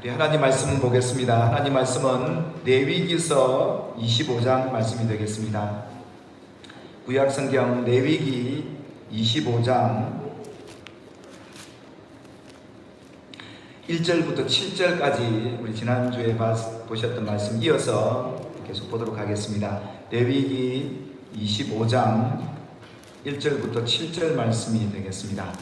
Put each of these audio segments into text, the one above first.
우리 하나님 말씀 보겠습니다. 하나님 말씀은 레위기서 25장 말씀이 되겠습니다. 구약성경 레위기 25장 1절부터 7절까지 우리 지난주에 보셨던 말씀 이어서 계속 보도록 하겠습니다. 레위기 25장 1절부터 7절 말씀이 되겠습니다.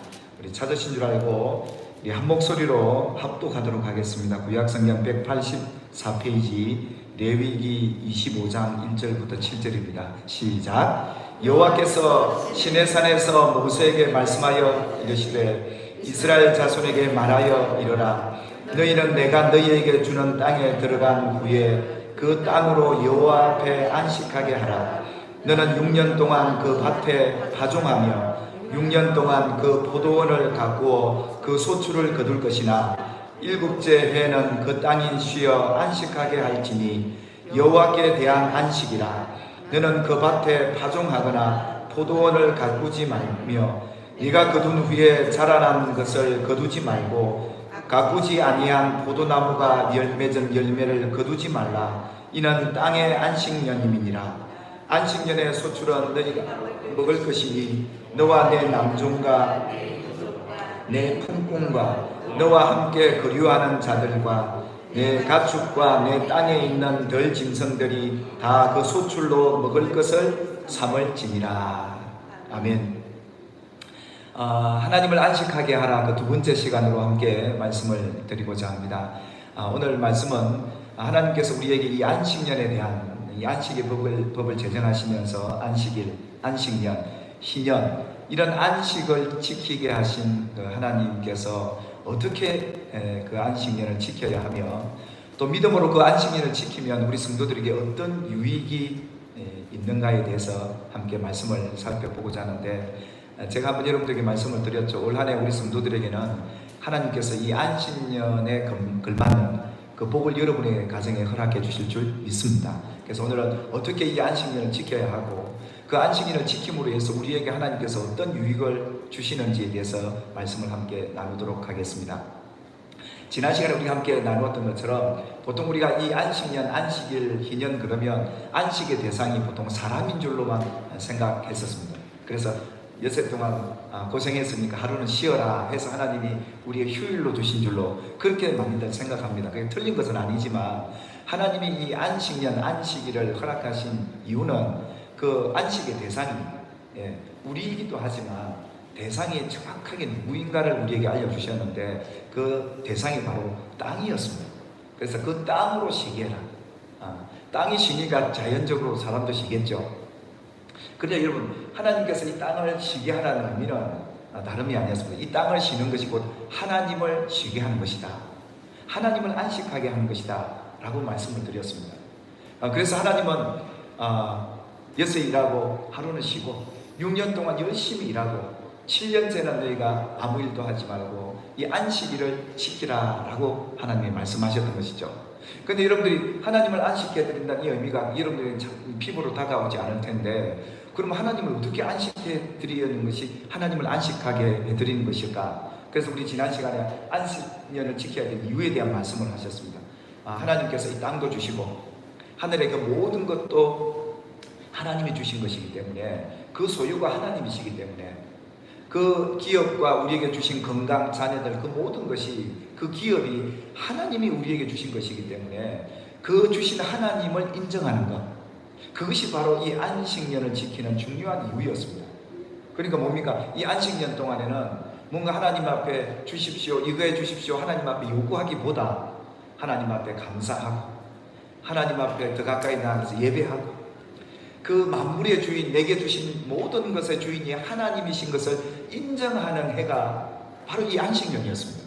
우리 찾으신 줄 알고 한 목소리로 합독하도록 하겠습니다. 구약성경 184페이지 레위기 25장 1절부터 7절입니다. 시작. 여호와께서 시내산에서 모세에게 말씀하여 이르시되 이스라엘 자손에게 말하여 이르라. 너희는 내가 너희에게 주는 땅에 들어간 후에 그 땅으로 여호와 앞에 안식하게 하라. 너는 6년 동안 그 밭에 파종하며 6년 동안 그 포도원을 가꾸어 그 소출을 거둘 것이나 7째 해는 그 땅이 쉬어 안식하게 할지니 여호와께 대한 안식이라. 너는 그 밭에 파종하거나 포도원을 가꾸지 말며 네가 거둔 후에 자라난 것을 거두지 말고 가꾸지 아니한 포도나무가 맺은 열매를 거두지 말라. 이는 땅의 안식년임이니라. 안식년의 소출은 너희가 먹을 것이니 너와 내 남종과 내 품꾼과 너와 함께 거류하는 자들과 내 가축과 내 땅에 있는 들 짐승들이 다 그 소출로 먹을 것을 삼을지니라. 아멘. 하나님을 안식하게 하라, 그 두 번째 시간으로 함께 말씀을 드리고자 합니다. 오늘 말씀은 하나님께서 우리에게 이 안식년에 대한 이 안식의 법을 제정하시면서 안식일, 안식년, 희년, 이런 안식을 지키게 하신 그 하나님께서 어떻게 그 안식년을 지켜야 하며 또 믿음으로 그 안식년을 지키면 우리 성도들에게 어떤 유익이 있는가에 대해서 함께 말씀을 살펴보고자 하는데, 제가 한번 여러분들에게 말씀을 드렸죠. 올 한 해 우리 성도들에게는 하나님께서 이 안식년에 걸맞는 그 복을 여러분의 가정에 허락해 주실 줄 믿습니다. 그래서 오늘은 어떻게 이 안식년을 지켜야 하고 그 안식년을 지킴으로 해서 우리에게 하나님께서 어떤 유익을 주시는지에 대해서 말씀을 함께 나누도록 하겠습니다. 지난 시간에 우리가 함께 나누었던 것처럼 보통 우리가 이 안식년, 안식일, 희년 그러면 안식의 대상이 보통 사람인 줄로만 생각했었습니다. 그래서 여세 동안 고생했으니까 하루는 쉬어라 해서 하나님이 우리의 휴일로 주신 줄로 그렇게 많이들 생각합니다. 그게 틀린 것은 아니지만 하나님이 이 안식년, 안식일을 허락하신 이유는 그 안식의 대상이 우리이기도 하지만 대상이 정확하게 누구인가를 우리에게 알려주셨는데 그 대상이 바로 땅이었습니다. 그래서 그 땅으로 쉬게 해라. 땅이 쉬니까 자연적으로 사람도 쉬겠죠. 그런데 여러분, 하나님께서 이 땅을 쉬게 하라는 의미는 다름이 아니었습니다. 이 땅을 쉬는 것이 곧 하나님을 쉬게 하는 것이다. 하나님을 안식하게 하는 것이다 라고 말씀을 드렸습니다. 그래서 하나님은 6일 일하고 하루는 쉬고 6년 동안 열심히 일하고 7년째는 너희가 아무 일도 하지 말고 이 안식일을 지키라 라고 하나님이 말씀하셨던 것이죠. 그런데 여러분들이 하나님을 안식해 드린다는 이 의미가 여러분들의 피부로 다가오지 않을 텐데, 그러면 하나님을 어떻게 안식해 드리는 것이 하나님을 안식하게 해드리는 것일까? 그래서 우리 지난 시간에 안식년을 지켜야 될 이유에 대한 말씀을 하셨습니다. 하나님께서 이 땅도 주시고 하늘의 그 모든 것도 하나님이 주신 것이기 때문에, 그 소유가 하나님이시기 때문에 그 기업과 우리에게 주신 건강, 자녀들, 그 모든 것이, 그 기업이 하나님이 우리에게 주신 것이기 때문에 그 주신 하나님을 인정하는 것, 그것이 바로 이 안식년을 지키는 중요한 이유였습니다. 그러니까 뭡니까? 이 안식년 동안에는 뭔가 하나님 앞에 주십시오, 이거 해 주십시오, 하나님 앞에 요구하기보다 하나님 앞에 감사하고 하나님 앞에 더 가까이 나가서 예배하고 그 만물의 주인, 내게 주신 모든 것의 주인이 하나님이신 것을 인정하는 해가 바로 이 안식년이었습니다.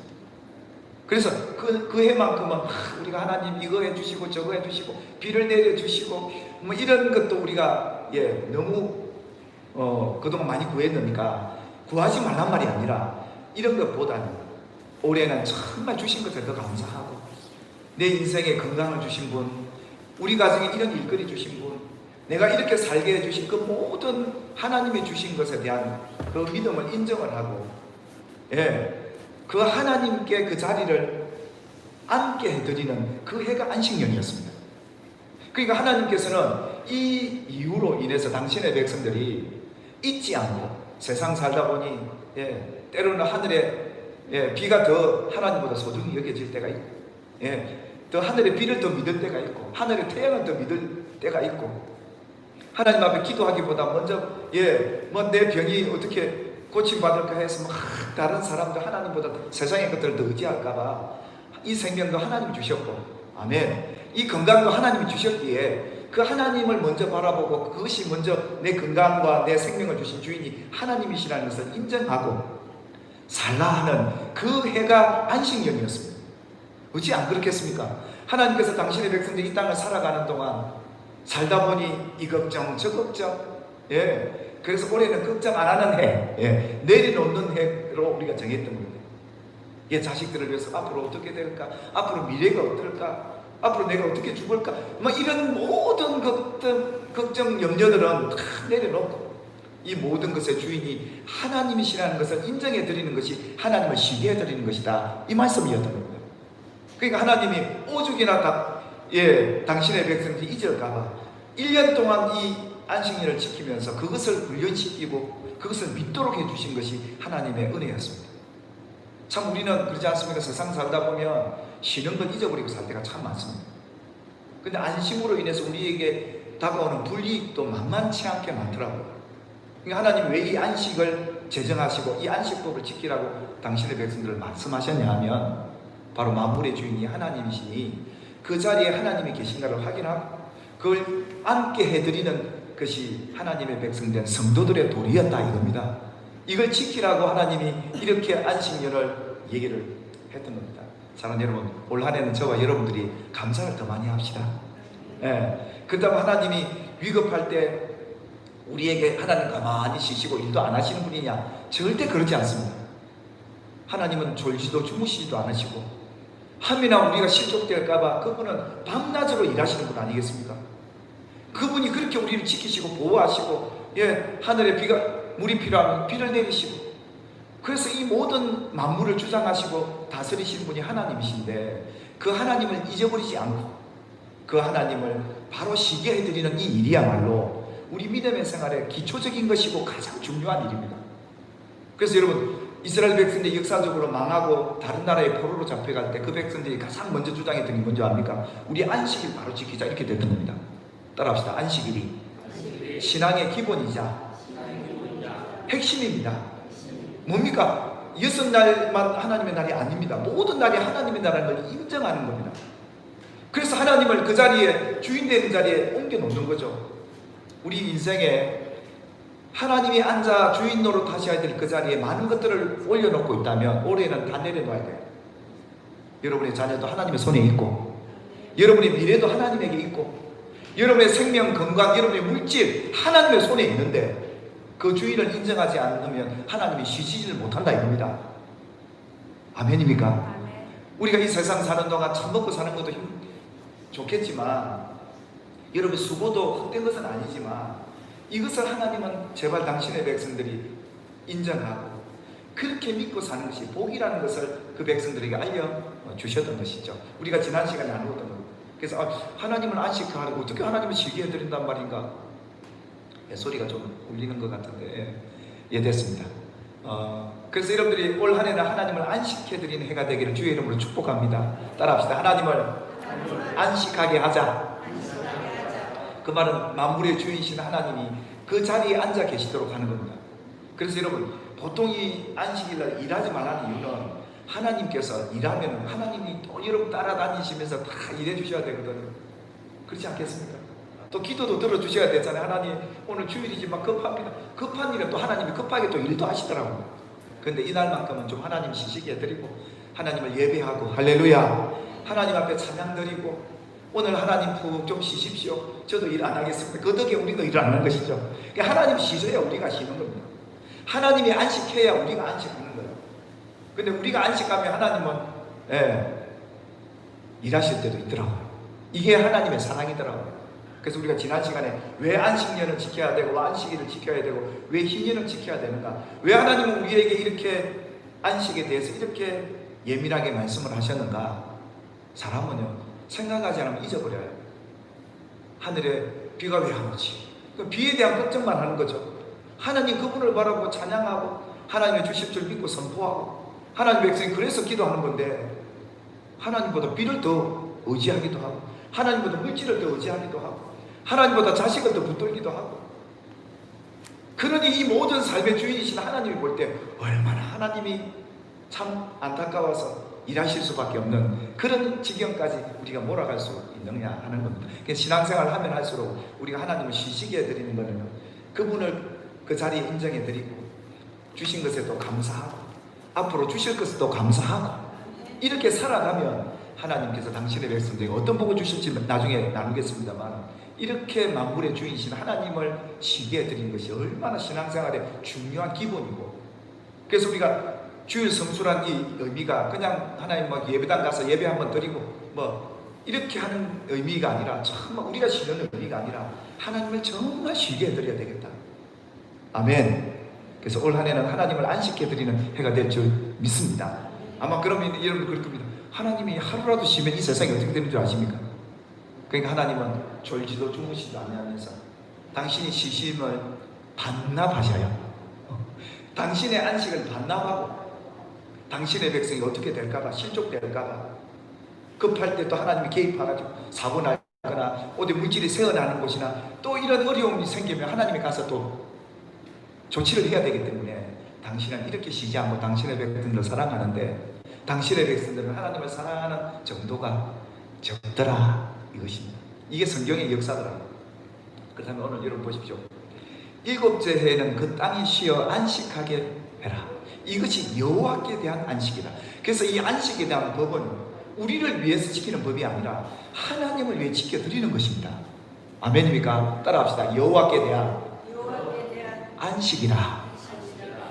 그래서 그 해만큼은 우리가 하나님 이거 해주시고 저거 해주시고 비를 내려주시고 뭐 이런 것도 우리가 너무 그동안 많이 구했으니까 구하지 말란 말이 아니라, 이런 것보다는 올해는 정말 주신 것에 더 감사하고 내 인생에 건강을 주신 분, 우리 가정에 이런 일거리 주신 분, 내가 이렇게 살게 해주신 그 모든 하나님이 주신 것에 대한 그 믿음을 인정을 하고 그 하나님께 그 자리를 앉게 해드리는 그 해가 안식년이었습니다. 그러니까 하나님께서는 이 이유로 인해서 당신의 백성들이 잊지 않고 세상 살다 보니 때로는 하늘에 비가 더 하나님보다 소중히 여겨질 때가 있고 더 하늘의 비를 더 믿을 때가 있고 하늘의 태양을 더 믿을 때가 있고 하나님 앞에 기도하기보다 먼저 뭐 내 병이 어떻게 고침받을까 해서 막 다른 사람들 하나님보다 세상의 것들을 더 의지할까봐 이 생명도 하나님이 주셨고 아멘 이 건강도 하나님이 주셨기에 그 하나님을 먼저 바라보고 그것이 먼저 내 건강과 내 생명을 주신 주인이 하나님이시라는 것을 인정하고 살라 하는 그 해가 안식년이었습니다. 어찌 안 그렇겠습니까? 하나님께서 당신의 백성들이 이 땅을 살아가는 동안 살다 보니 이 걱정 저 걱정 그래서 올해는 걱정 안 하는 해 내려놓는 해로 우리가 정했던 겁니다. 자식들을 위해서 앞으로 어떻게 될까? 앞으로 미래가 어떨까? 앞으로 내가 어떻게 죽을까? 뭐 이런 모든 걱정 염려들은 다 내려놓고 이 모든 것의 주인이 하나님이시라는 것을 인정해 드리는 것이 하나님을 쉬게 해 드리는 것이다 이 말씀이었던 겁니다. 그러니까 하나님이 오죽이나 당신의 백성들이 잊을까봐 1년 동안 이 안식일을 지키면서 그것을 훈련시키고 그것을 믿도록 해주신 것이 하나님의 은혜였습니다. 참 우리는 그러지 않습니까? 세상 살다 보면 쉬는 건 잊어버리고 살 때가 참 많습니다. 근데 안식으로 인해서 우리에게 다가오는 불이익도 만만치 않게 많더라고요. 그러니까 하나님 왜 이 안식을 제정하시고 이 안식법을 지키라고 당신의 백성들을 말씀하셨냐 하면 바로 만물의 주인이 하나님이시니 그 자리에 하나님이 계신가를 확인하고 그걸 앉게 해드리는 것이 하나님의 백성된 성도들의 도리였다 이겁니다. 이걸 지키라고 하나님이 이렇게 안식년을 얘기를 했던 겁니다. 사랑하는 여러분, 올 한해는 저와 여러분들이 감사를 더 많이 합시다. 그다음 하나님이 위급할 때 우리에게 하나님 가만히 쉬시고 일도 안 하시는 분이냐? 절대 그렇지 않습니다. 하나님은 졸지도 주무시지도 않으시고 함이나 우리가 실족될까봐 그분은 밤낮으로 일하시는 분 아니겠습니까? 그분이 그렇게 우리를 지키시고 보호하시고 하늘에 물이 필요하면 비를 내리시고 그래서 이 모든 만물을 주장하시고 다스리시는 분이 하나님이신데 그 하나님을 잊어버리지 않고 그 하나님을 바로 쉬게 해드리는 이 일이야말로 우리 믿음의 생활에 기초적인 것이고 가장 중요한 일입니다. 그래서 여러분 이스라엘 백성들이 역사적으로 망하고 다른 나라의 포로로 잡혀갈 때 그 백성들이 가장 먼저 주장했던 게 뭔지 압니까? 우리 안식일 바로 지키자 이렇게 됐던 겁니다. 따라합시다. 안식일이 신앙의 기본이자 핵심입니다. 뭡니까? 6날만 하나님의 날이 아닙니다. 모든 날이 하나님의 날이라는 걸 인정하는 겁니다. 그래서 하나님을 그 자리에 주인 되는 자리에 옮겨 놓는 거죠. 우리 인생에 하나님이 앉아 주인 노릇 하셔야 될 그 자리에 많은 것들을 올려놓고 있다면 올해는 다 내려놔야 돼요. 여러분의 자녀도 하나님의 손에 있고 여러분의 미래도 하나님에게 있고 여러분의 생명, 건강, 여러분의 물질 하나님의 손에 있는데 그 주인을 인정하지 않으면 하나님이 쉬지를 못한다 이겁니다. 아멘입니까? 아멘. 우리가 이 세상 사는 동안 참 먹고 사는 것도 좋겠지만 여러분 수고도 헛된 것은 아니지만 이것을 하나님은 제발 당신의 백성들이 인정하고 그렇게 믿고 사는 것이 복이라는 것을 그 백성들에게 알려주셨던 것이죠. 우리가 지난 시간에 나누었던 겁니다. 그래서 하나님을 안식하라고 어떻게 하나님을 쉬게 해드린단 말인가? 소리가 좀 울리는 것 같은데 됐습니다. 그래서 여러분들이 올 한 해는 하나님을 안식해드리는 해가 되기를 주의 이름으로 축복합니다. 따라합시다. 하나님을 안식하게 하자. 그 말은 만물의 주인이신 하나님이 그 자리에 앉아 계시도록 하는 겁니다. 그래서 여러분 보통 이 안식일날 일하지 말라는 이유는 하나님께서 일하면 하나님이 또 여러분 따라다니시면서 다 일해 주셔야 되거든요. 그렇지 않겠습니까? 또 기도도 들어주셔야 되잖아요. 하나님 오늘 주일이지만 급합니다. 급한 일은 또 하나님이 급하게 또 일도 하시더라고요. 그런데 이날만큼은 좀 하나님 쉬시게 해드리고 하나님을 예배하고 할렐루야 하나님 앞에 찬양 드리고 오늘 하나님 푹 좀 쉬십시오. 저도 일 안 하겠습니다. 그 덕에 우리도 일 안 하는 것이죠. 그러니까 하나님 쉬셔야 우리가 쉬는 겁니다. 하나님이 안식해야 우리가 안식하는 거예요. 근데 우리가 안식하면 하나님은 일하실 때도 있더라고요. 이게 하나님의 사랑이더라고요. 그래서 우리가 지난 시간에 왜 안식년을 지켜야 되고 왜 안식일을 지켜야 되고 왜 희년을 지켜야 되는가, 왜 하나님은 우리에게 이렇게 안식에 대해서 이렇게 예민하게 말씀을 하셨는가, 사람은요, 생각하지 않으면 잊어버려요. 하늘에 비가 왜 안 오지? 비에 대한 걱정만 하는 거죠. 하나님 그분을 바라보고 찬양하고 하나님의 주실 줄 믿고 선포하고 하나님 백성이 그래서 기도하는 건데, 하나님보다 비를 더 의지하기도 하고 하나님보다 물질을 더 의지하기도 하고 하나님보다 자식을 더 붙들기도 하고, 그러니 이 모든 삶의 주인이신 하나님이 볼 때 얼마나 하나님이 참 안타까워서 일하실 수밖에 없는 그런 지경까지 우리가 몰아갈 수 있느냐 하는 겁니다. 신앙생활을 하면 할수록 우리가 하나님을 쉬시게 해드리는 것은 그분을 그 자리에 인정해드리고 주신 것에 또 감사하고 앞으로 주실 것에 또 감사하고 이렇게 살아가면 하나님께서 당신의 백성들에게 어떤 복을 주실지 나중에 나누겠습니다만, 이렇게 만물의 주인이신 하나님을 쉬게 해드리는 것이 얼마나 신앙생활의 중요한 기본이고, 그래서 우리가 주일 성수란 이 의미가 그냥 하나님 예배당 가서 예배 한번 드리고 이렇게 하는 의미가 아니라, 정말 우리가 쉬는 의미가 아니라 하나님을 정말 쉬게 해드려야 되겠다. 아멘. 그래서 올 한해는 하나님을 안식해 드리는 해가 될 줄 믿습니다. 아마 그러면 여러분 그럴 겁니다. 하나님이 하루라도 쉬면 이 세상이 어떻게 되는 줄 아십니까? 그러니까 하나님은 졸지도 주무시지도 아니하면서 당신이 쉬심을 반납하셔요. 당신의 안식을 반납하고 당신의 백성이 어떻게 될까봐, 실족될까봐 급할 때 또 하나님이 개입해가지고 사고 날거나 어디 물질이 새어나는 곳이나 또 이런 어려움이 생기면 하나님이 가서 또 조치를 해야 되기 때문에 당신은 이렇게 쉬지 않고 당신의 백성들을 사랑하는데, 당신의 백성들은 하나님을 사랑하는 정도가 적더라 이것입니다. 이게 성경의 역사더라고요. 그렇다면 오늘 여러분 보십시오. 일곱째 해에는 그 땅이 쉬어 안식하게 해라. 이것이 여호와께 대한 안식이다. 그래서 이 안식에 대한 법은 우리를 위해서 지키는 법이 아니라 하나님을 위해 지켜드리는 것입니다. 아멘입니까? 따라합시다. 여호와께 대한 안식이라.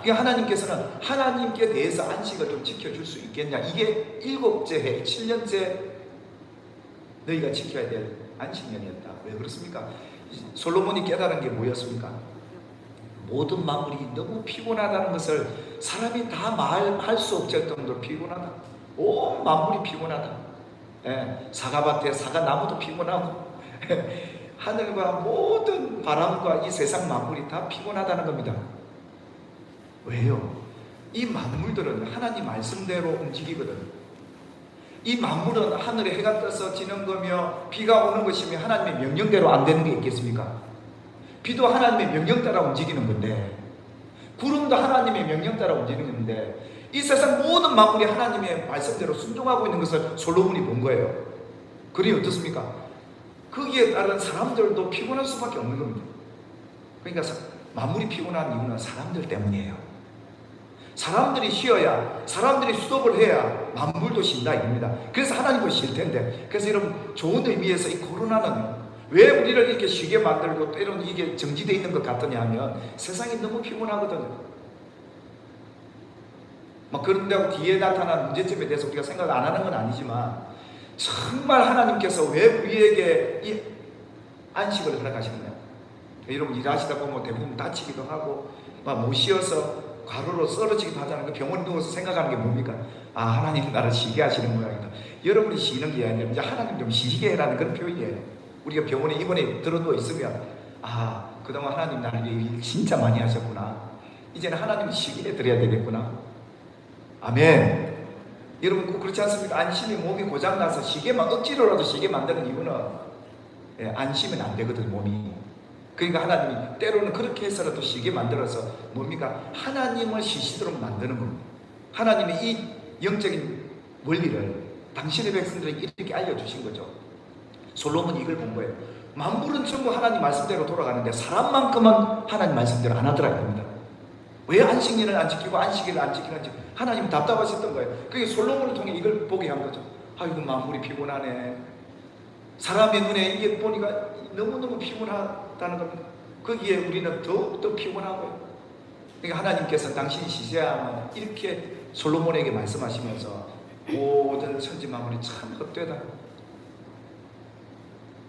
그러니까 하나님께서는 하나님께 대해서 안식을 좀 지켜줄 수 있겠냐. 이게 일곱째 해, 7년째 너희가 지켜야 될 안식년이었다. 왜 그렇습니까? 솔로몬이 깨달은 게 뭐였습니까? 모든 만물이 너무 피곤하다는 것을 사람이 다 말할 수 없을 정도로 피곤하다. 온 만물이 피곤하다. 사과밭에 사과나무도 피곤하고 하늘과 모든 바람과 이 세상 만물이 다 피곤하다는 겁니다. 왜요? 이 만물들은 하나님 말씀대로 움직이거든. 이 만물은 하늘에 해가 떠서 지는 거며 비가 오는 것이며 하나님의 명령대로 안 되는 게 있겠습니까? 비도 하나님의 명령 따라 움직이는 건데, 구름도 하나님의 명령 따라 움직이는 건데, 이 세상 모든 만물이 하나님의 말씀대로 순종하고 있는 것을 솔로몬이 본 거예요. 그리 어떻습니까? 거기에 따른 사람들도 피곤할 수밖에 없는 겁니다. 그러니까 만물이 피곤한 이유는 사람들 때문이에요. 사람들이 쉬어야, 사람들이 수업을 해야 만물도 쉰다 이겁니다. 그래서 하나님도 쉴 텐데, 그래서 여러분 좋은 의미에서 이 코로나는 왜 우리를 이렇게 쉬게 만들고 때로는 이게 정지되어 있는 것 같더냐 하면 세상이 너무 피곤하거든요. 그런다고 뒤에 나타난 문제점에 대해서 우리가 생각 안 하는 건 아니지만, 정말 하나님께서 왜 우리에게 이 안식을 허락하시느냐. 여러분 일하시다 보면 대부분 다치기도 하고 못 쉬어서 과로로 쓰러지기도 하잖아요. 그 병원에 누워서 생각하는 게 뭡니까? 하나님이 나를 쉬게 하시는 모양이다. 여러분이 쉬는 게 아니라 이제 하나님 좀 쉬게 해라는 그런 표현이에요. 우리가 병원에 입원해 들어누워 있으면 그동안 하나님 나를 일 진짜 많이 하셨구나. 이제는 하나님이 쉬게 해드려야 되겠구나. 아멘. 여러분 꼭 그렇지 않습니까? 안심이 몸이 고장나서 억지로라도 쉬게 만드는 이유는 안 쉬면 안 되거든 몸이. 그러니까 하나님이 때로는 그렇게 해서라도 쉬게 만들어서 뭡니까? 하나님을 쉬시도록 만드는 겁니다. 하나님이 이 영적인 원리를 당신의 백성들에게 이렇게 알려주신 거죠. 솔로몬이 이걸 본 거예요. 만물은 전부 하나님 말씀대로 돌아가는데 사람만큼은 하나님 말씀대로 안 하더라 이겁니다. 왜 안식일을 안 지키고 안식일을 안 지키는지 하나님이 답답하셨던 거예요. 그게 솔로몬을 통해 이걸 보게 한 거죠. 아이고 만물이 피곤하네. 사람의 눈에 이게 보니까 너무너무 피곤하다는 겁니다. 거기에 우리는 더욱더 피곤하고요. 그러니까 하나님께서는 당신이 쉬셔야 하면 이렇게 솔로몬에게 말씀하시면서 모든 천지 만물이 참 헛되다.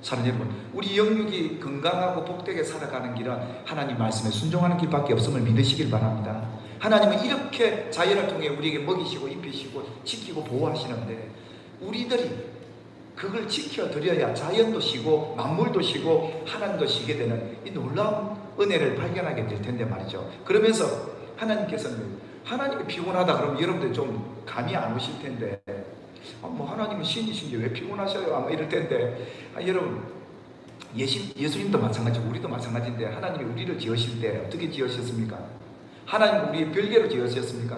사랑하는 여러분, 우리 영육이 건강하고 복되게 살아가는 길은 하나님 말씀에 순종하는 길밖에 없음을 믿으시길 바랍니다. 하나님은 이렇게 자연을 통해 우리에게 먹이시고 입히시고 지키고 보호하시는데, 우리들이 그걸 지켜드려야 자연도 쉬고 만물도 쉬고 하나님도 쉬게 되는 이 놀라운 은혜를 발견하게 될 텐데 말이죠. 그러면서 하나님께서는 하나님이 피곤하다 그러면 여러분들 좀 감이 안 오실 텐데 뭐 하나님은 신이신데 왜 피곤하셔요? 아마 이럴 텐데 여러분 예수님도 마찬가지고 우리도 마찬가지인데 하나님이 우리를 지으실 때 어떻게 지으셨습니까? 하나님 우리 별개로 지으셨습니까?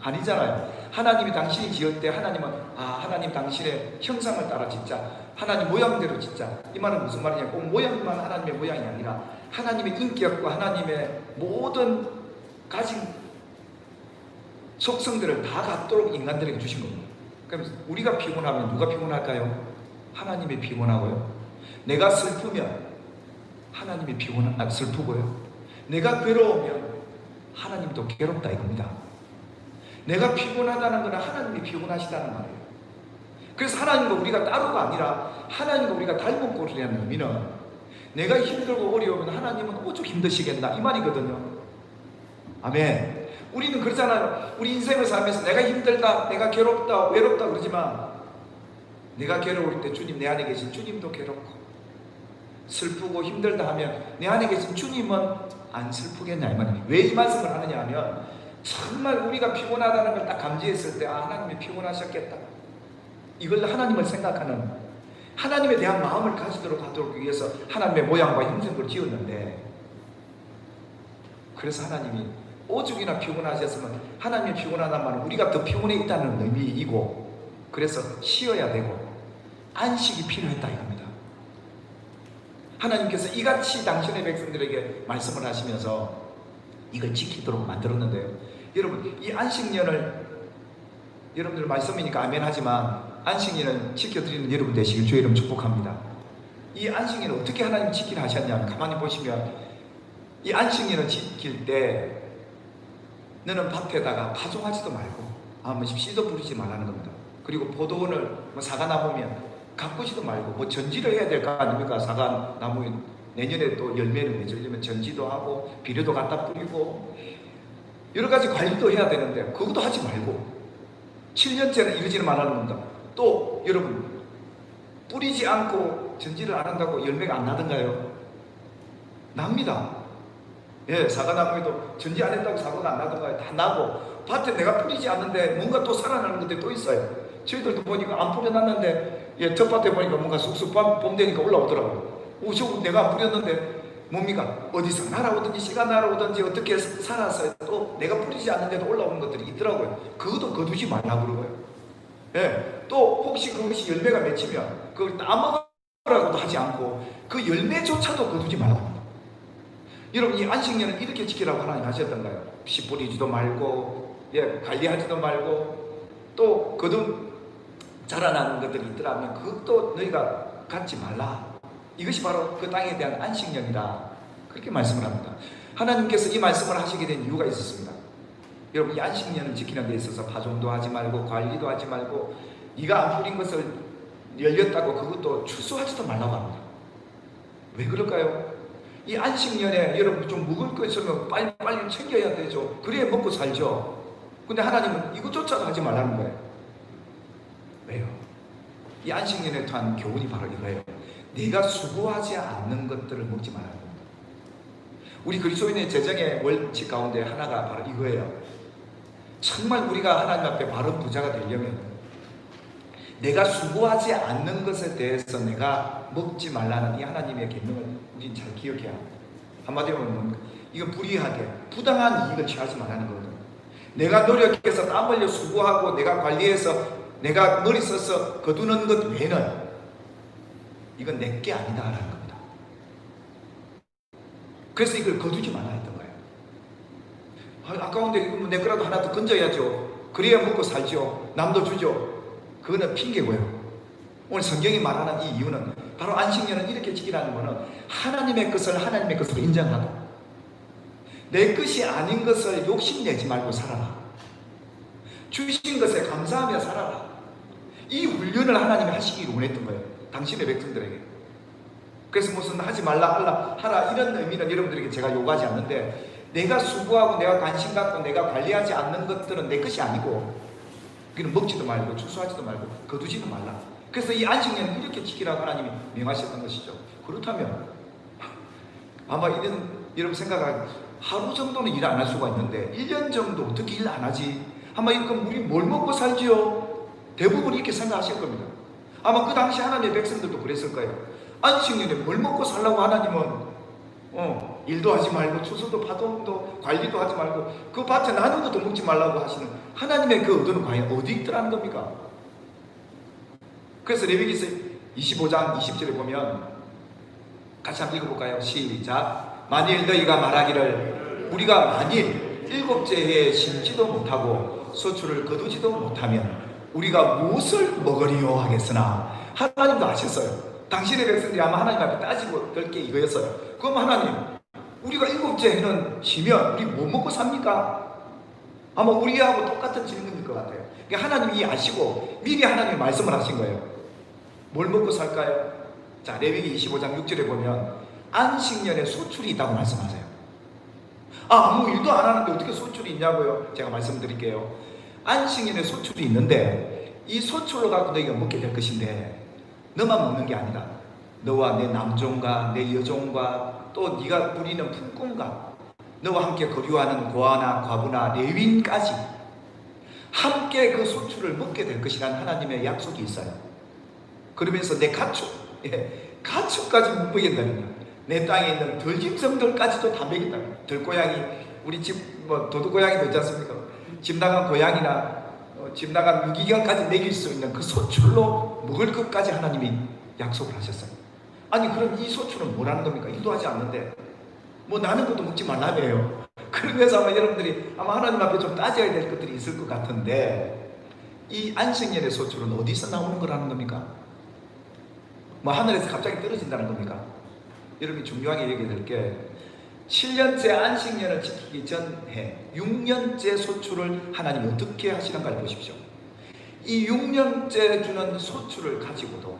아니잖아요. 하나님이 당신이 지을 때 하나님은 하나님 당신의 형상을 따라 짓자, 하나님 모양대로 짓자. 이 말은 무슨 말이냐? 꼭 모양만 하나님의 모양이 아니라 하나님의 인격과 하나님의 모든 가진 속성들을 다 갖도록 인간들에게 주신 겁니다. 그럼 우리가 피곤하면 누가 피곤할까요? 하나님이 피곤하고요. 내가 슬프면 하나님이 슬프고요. 내가 괴로우면 하나님도 괴롭다 이겁니다. 내가 피곤하다는 것은 하나님이 피곤하시다는 말이에요. 그래서 하나님과 우리가 따로가 아니라 하나님과 우리가 닮은 꼴이라는 의미는 내가 힘들고 어려우면 하나님은 오죽 힘드시겠나 이 말이거든요. 아멘. 우리는 그렇잖아요. 우리 인생을 살면서 내가 힘들다, 내가 괴롭다, 외롭다 그러지만 내가 괴로울 때 주님 내 안에 계신 주님도 괴롭고 슬프고 힘들다 하면 내 안에 계신 주님은 안 슬프겠냐 이 말이에요. 왜 이 말씀을 하느냐 하면 정말 우리가 피곤하다는 걸 딱 감지했을 때 하나님이 피곤하셨겠다. 이걸 하나님을 생각하는 하나님에 대한 마음을 가지도록 하도록 위해서 하나님의 모양과 형상을 지었는데 그래서 하나님이 오죽이나 피곤하셨으면 하나님이 피곤하다는 말은 우리가 더 피곤해 있다는 의미이고 그래서 쉬어야 되고 안식이 필요했다 이겁니다. 하나님께서 이같이 당신의 백성들에게 말씀을 하시면서 이걸 지키도록 만들었는데요. 여러분 이 안식년을 여러분들 말씀이니까 아멘 하지만 안식년을 지켜드리는 여러분 되시길 주의 이름 축복합니다. 이 안식년을 어떻게 하나님 지키라 하셨냐면 가만히 보시면 이 안식년을 지킬 때 너는 밭에다가 파종하지도 말고 뭐 씨도 뿌리지 말라는 겁니다. 그리고 포도원을 사과나무면 가꾸지도 말고 전지를 해야 될 거 아닙니까? 사과나무 내년에 또 열매를 맺으려면 전지도 하고 비료도 갖다 뿌리고 여러 가지 관리도 해야 되는데 그것도 하지 말고 7년째는 이러지는 말하는 겁니다. 또 여러분 뿌리지 않고 전지를 안 한다고 열매가 안 나던가요? 납니다. 예, 사과나무에도 전지 안 했다고 사과가 안 나던가요? 다 나고 밭에 내가 뿌리지 않는데 뭔가 또 살아나는 것들이 또 있어요. 저희들도 보니까 안 뿌려놨는데 텃밭에 보니까 뭔가 쑥쑥 봄 되니까 올라오더라고요. 저거 내가 안 뿌렸는데 뭡니까? 어디서 날아오든지 씨가 날아오든지 어떻게 살아서 또 내가 뿌리지 않는데도 올라오는 것들이 있더라고요. 그것도 거두지 말라고 그러고요. 예, 또 혹시 그것이 열매가 맺히면 그걸 따먹으라고도 하지 않고 그 열매조차도 거두지 말라고 합니다. 여러분 이 안식년은 이렇게 지키라고 하나님 하셨던가요? 씨 뿌리지도 말고 관리하지도 말고 또 거둔 자라나는 것들이 있더라면 그것도 너희가 갖지 말라. 이것이 바로 그 땅에 대한 안식년이다. 그렇게 말씀을 합니다. 하나님께서 이 말씀을 하시게 된 이유가 있었습니다. 여러분 이 안식년을 지키는 데 있어서 파종도 하지 말고 관리도 하지 말고 네가 안 뿌린 것을 열렸다고 그것도 추수하지도 말라고 합니다. 왜 그럴까요? 이 안식년에 여러분 좀 먹을 거 있으면 빨리 챙겨야 되죠. 그래야 먹고 살죠. 근데 하나님은 이것조차도 하지 말라는 거예요. 왜요? 이 안식년에 대한 교훈이 바로 이거예요. 네가 수고하지 않는 것들을 먹지 말라는 겁니다. 우리 그리스도인의 재정의 원칙 가운데 하나가 바로 이거예요. 정말 우리가 하나님 앞에 바른 부자가 되려면 내가 수고하지 않는 것에 대해서 내가 먹지 말라는 이 하나님의 계명을 우리는 잘 기억해야 합니다. 한마디로 뭡니까? 이건 불이하게 부당한 이익을 취하지 말라는 거거든요. 내가 노력해서 땀 흘려 수고하고 내가 관리해서 내가 머리 써서 거두는 것 외에는 이건 내게 아니다라는 겁니다. 그래서 이걸 거두지 말아야 했던 거예요. 아까운데 이거 내 거라도 하나 더 건져야죠. 그래야 먹고 살죠. 남도 주죠. 그거는 핑계고요. 오늘 성경이 말하는 이 이유는 바로 안식년은 이렇게 지키라는 것은 하나님의 것을 하나님의 것으로 인정하고 내 것이 아닌 것을 욕심내지 말고 살아라. 주신 것에 감사하며 살아라. 이 훈련을 하나님이 하시기를 원했던 거예요. 당신의 백성들에게. 그래서 무슨 하지 말라 하라 이런 의미는 여러분들에게 제가 요구하지 않는데 내가 수고하고 내가 관심 갖고 내가 관리하지 않는 것들은 내 것이 아니고 그는 먹지도 말고 추수하지도 말고 거두지도 말라. 그래서 이 안식년을 이렇게 지키라고 하나님이 명하셨던 것이죠. 그렇다면 아마 여러분 생각하기 하루 정도는 일 안 할 수가 있는데 1년 정도 어떻게 일 안 하지? 아마 그럼 우리 뭘 먹고 살지요? 대부분 이렇게 생각하실 겁니다. 아마 그 당시 하나님의 백성들도 그랬을 거예요. 안식년에 뭘 먹고 살라고 하나님은 일도 하지 말고 추수도 파동도 관리도 하지 말고 그 밭에 나는 것도 먹지 말라고 하시는 하나님의 그 의도는 과연 어디 있더라는 겁니까? 그래서 레위기서 25장 20절에 보면 같이 한번 읽어볼까요? 시작. 만일 너희가 말하기를 우리가 만일 일곱째 해에 심지도 못하고 소출을 거두지도 못하면 우리가 무엇을 먹으리요 하겠으나 하나님도 아셨어요. 당신의 백성들이 아마 하나님 앞에 따지고 될 게 이거였어요. 그럼 하나님, 우리가 일곱째 해는 쉬면 우리 뭐 먹고 삽니까? 아마 우리하고 똑같은 질문일 것 같아요. 그러니까 하나님이 아시고 미리 하나님이 말씀을 하신 거예요. 뭘 먹고 살까요? 자, 레위기 25장 6절에 보면 안식년에 소출이 있다고 말씀하세요. 아무 일도 안 하는데 어떻게 소출이 있냐고요? 제가 말씀드릴게요. 안식년에 소출이 있는데 이 소출로 갖고 너희가 먹게 될 것인데 너만 먹는 게 아니라 너와 내 남종과 내 여종과 또 네가 부리는 품꾼과 너와 함께 거류하는 고아나 과부나 레위인까지 함께 그 소출을 먹게 될 것이라는 하나님의 약속이 있어요. 그러면서 내 가축, 가축까지 못 먹인다는 거예요. 내 땅에 있는 들짐승들까지도 다 먹인다. 들고양이, 우리 집 도둑고양이도 있지 않습니까? 집 나간 고양이나 집 나간 유기견까지 먹일 수 있는 그 소출로 먹을 것까지 하나님이 약속을 하셨어요. 아니 그럼 이 소출은 뭐라는 겁니까? 일도 하지 않는데 뭐 나는 것도 먹지 말라며요. 그러면서 아마 여러분들이 아마 하나님 앞에 좀 따져야 될 것들이 있을 것 같은데 이 안식년의 소출은 어디서 나오는 거라는 겁니까? 뭐 하늘에서 갑자기 떨어진다는 겁니까? 여러분이 중요하게 얘기해야 될 게 7년째 안식년을 지키기 전해 6년째 소출을 하나님이 어떻게 하시는가를 보십시오. 이 6년째 주는 소출을 가지고도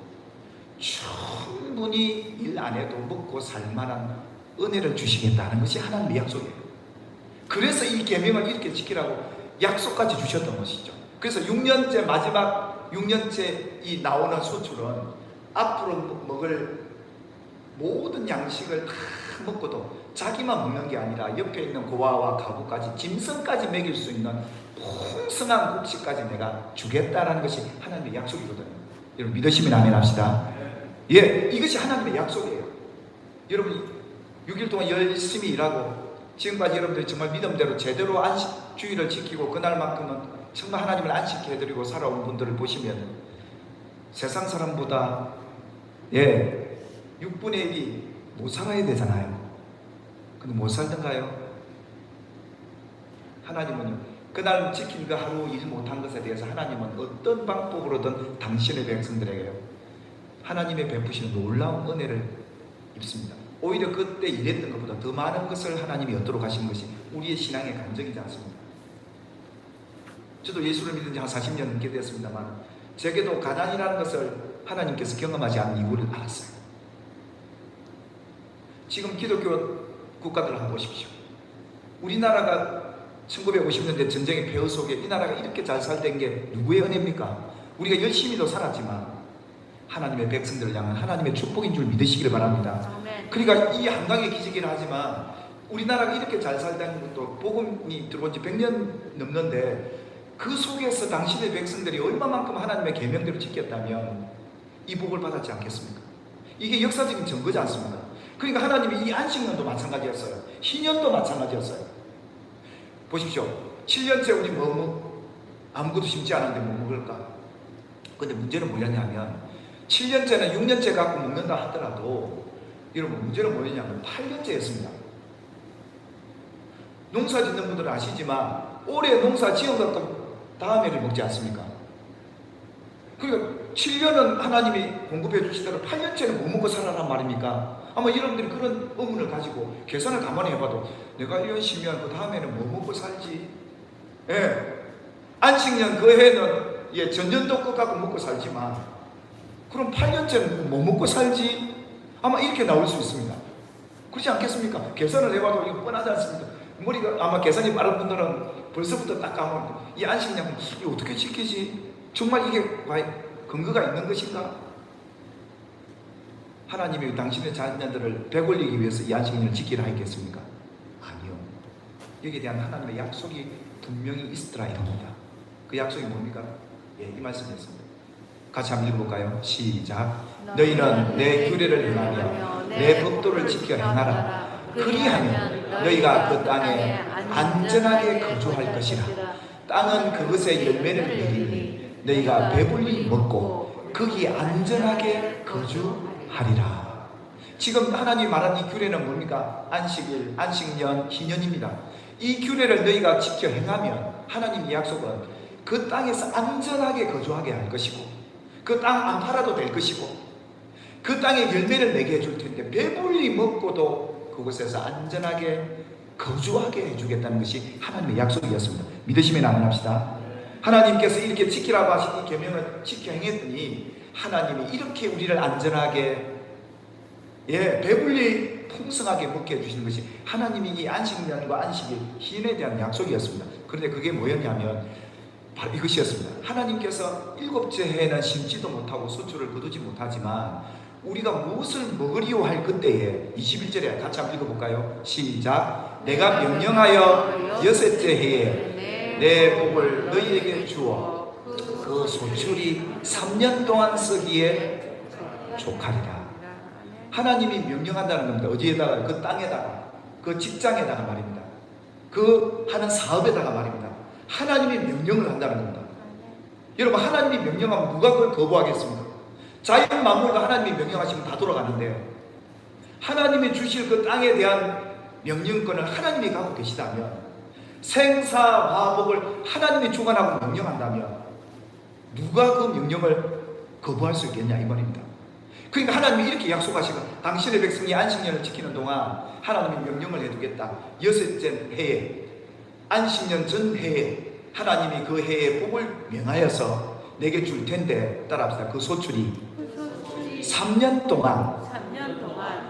충분히 일 안 해도 먹고 살만한 은혜를 주시겠다는 것이 하나님의 약속이에요. 그래서 이 계명을 이렇게 지키라고 약속까지 주셨던 것이죠. 그래서 6년째 마지막 6년째 이 나오는 소출은 앞으로 먹을 모든 양식을 다 먹고도 자기만 먹는 게 아니라 옆에 있는 고아와 가구까지 짐승까지 먹일 수 있는 풍성한 곡식까지 내가 주겠다라는 것이 하나님의 약속이거든요. 여러분 믿으시면 아멘 합시다. 예, 이것이 하나님의 약속이에요. 여러분 6일 동안 열심히 일하고 지금까지 여러분들이 정말 믿음대로 제대로 안식주의를 지키고 그날만큼은 정말 하나님을 안식해드리고 살아온 분들을 보시면 세상 사람보다 6분의 1이 못 살아야 되잖아요. 근데 못 살던가요? 하나님은요, 그날 지킨 그 하루 일 못한 것에 대해서 하나님은 어떤 방법으로든 당신의 백성들에게요, 하나님의 베푸시는 놀라운 은혜를 입습니다. 오히려 그때 일했던 것보다 더 많은 것을 하나님이 얻도록 하신 것이 우리의 신앙의 간증이지 않습니까? 저도 예수를 믿은 지 한 40년 넘게 됐습니다만 제게도 가난이라는 것을 하나님께서 경험하지 않은 이유를 알았어요. 지금 기독교 국가들을 한번 보십시오. 우리나라가 1950년대 전쟁의 폐허 속에 이 나라가 이렇게 잘 살던 게 누구의 은혜입니까? 우리가 열심히도 살았지만 하나님의 백성들을 향한 하나님의 축복인 줄 믿으시기를 바랍니다. 그러니까 이 한강의 기적이라 하지만 우리나라가 이렇게 잘 살던 것도 복음이 들어온 지 100년 넘는데 그 속에서 당신의 백성들이 얼마만큼 하나님의 계명대로 지켰다면 이 복을 받았지 않겠습니까? 이게 역사적인 증거지 않습니까? 그러니까 하나님이 이 안식년도 마찬가지였어요. 희년도 마찬가지였어요. 보십시오. 7년째 우리 아무것도 심지 않았는데 뭐 먹을까? 근데 문제는 뭐였냐면 7년째는 6년째 갖고 먹는다 하더라도 여러분 문제는 뭐였냐면 8년째였습니다. 농사 짓는 분들은 아시지만 올해 농사 지은 것도 다음 해를 먹지 않습니까? 그러니까 7년은 하나님이 공급해 주시더라도 8년째는 뭐 먹고 살아란 말입니까? 아마 여러분들이 그런 의문을 가지고 계산을 가만히 해봐도 내가 1년 쉬면 그 다음에는 뭐 먹고 살지? 안식년 그 해는 전년도 것 갖고 먹고 살지만 그럼 8년째는 뭐 먹고 살지? 아마 이렇게 나올 수 있습니다. 그렇지 않겠습니까? 계산을 해봐도 이거 뻔하지 않습니까? 머리가 아마 계산이 빠른 분들은 벌써부터 딱 가면 이 안식년은 이거 어떻게 지키지? 정말 이게 근거가 있는 것인가? 하나님이 당신의 자녀들을 배올리기 위해서 이 안식년을 지키라 했겠습니까? 아니요. 여기에 대한 하나님의 약속이 분명히 있더라 이겁니다. 그 약속이 뭡니까? 예, 이 말씀이었습니다. 같이 한번 읽어볼까요? 시작. 너희는 내 규례를 행하며 내 법도를 지켜 행하라. 그리하면 너희가 그 땅에 안전하게 거주할 것이라. 땅은 그것의 열매를 내리니 너희가 배불리 먹고 거기 안전하게 거주하리라. 지금 하나님이 말한 이 규례는 뭡니까? 안식일, 안식년, 희년입니다. 이 규례를 너희가 지켜 행하면 하나님의 약속은 그 땅에서 안전하게 거주하게 할 것이고 그 땅 안 팔아도 될 것이고 그 땅에 열매를 내게 해줄 텐데 배불리 먹고도 그곳에서 안전하게 거주하게 해주겠다는 것이 하나님의 약속이었습니다. 믿으시면 아멘합시다. 하나님께서 이렇게 지키라고 하신 이 계명을 지켜 행했더니 하나님이 이렇게 우리를 안전하게 배불리 풍성하게 먹게 해주시는 것이 하나님이 이 안식년과 안식일 희년에 대한 약속이었습니다. 그런데 그게 뭐였냐면 바로 이것이었습니다. 하나님께서 일곱째 해에는 심지도 못하고 소출을 거두지 못하지만 우리가 무엇을 먹으리요 할 그때에 21절에 같이 한번 읽어볼까요? 시작. 내가 명령하여 여섯째 해에 내 복을 너희에게 주어 그 소출이 3년 동안 쓰기에 족하리라. 하나님이 명령한다는 겁니다. 어디에다가? 그 땅에다가, 그 직장에다가 말입니다. 그 하는 사업에다가 말입니다. 하나님이 명령을 한다는 겁니다. 여러분, 하나님이 명령하면 누가 그걸 거부하겠습니까? 자연 만물도 하나님이 명령하시면 다 돌아가는데요. 하나님이 주실 그 땅에 대한 명령권을 하나님이 갖고 계시다면, 생사화복을 하나님이 주관하고 명령한다면 누가 그 명령을 거부할 수 있겠냐 이 말입니다. 그러니까 하나님이 이렇게 약속하시고 당신의 백성이 안식년을 지키는 동안 하나님이 명령을 해두겠다. 여섯째 해에, 안식년 전 해에 하나님이 그 해에 복을 명하여서 내게 줄 텐데, 따라합시다. 그 소출이 3년 동안